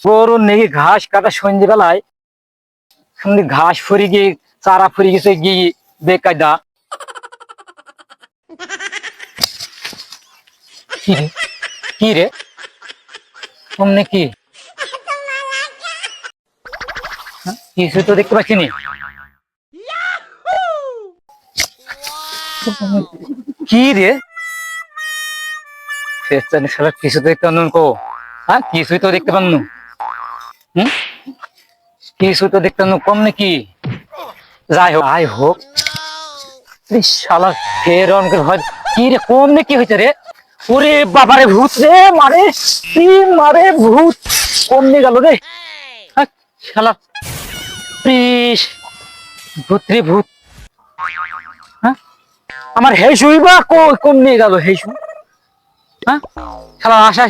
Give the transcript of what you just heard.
গরুর নাকি ঘাস কাটা সন্ধ্যেবেলায় শুনলি ঘাস ফুরি গিয়ে চারা ফুরি গেছে গিয়ে বেকায়দা। কি রে কি রে অমনে কি কিছু তো দেখতে পাচ্ছি নি। কি রে শালা কিছু তো দেখতে পান কো। হ্যাঁ কিছুই তো দেখতে পান হম কিছু তো দেখতে পান কম নাকি। যাই হোক শালা ফের অনেকের ভয়। কি রে কম নে কি হয়েছে রে। ওরে বাবারে ভূত রে মারে কি মারে ভূত কমনে গেল রে। হ্যাঁ, শালা প্রিস ভূত রে ভূত। হ্যাঁ আমার হেসুই বা কমনে গেল হেসু। হ্যাঁ শালা আশা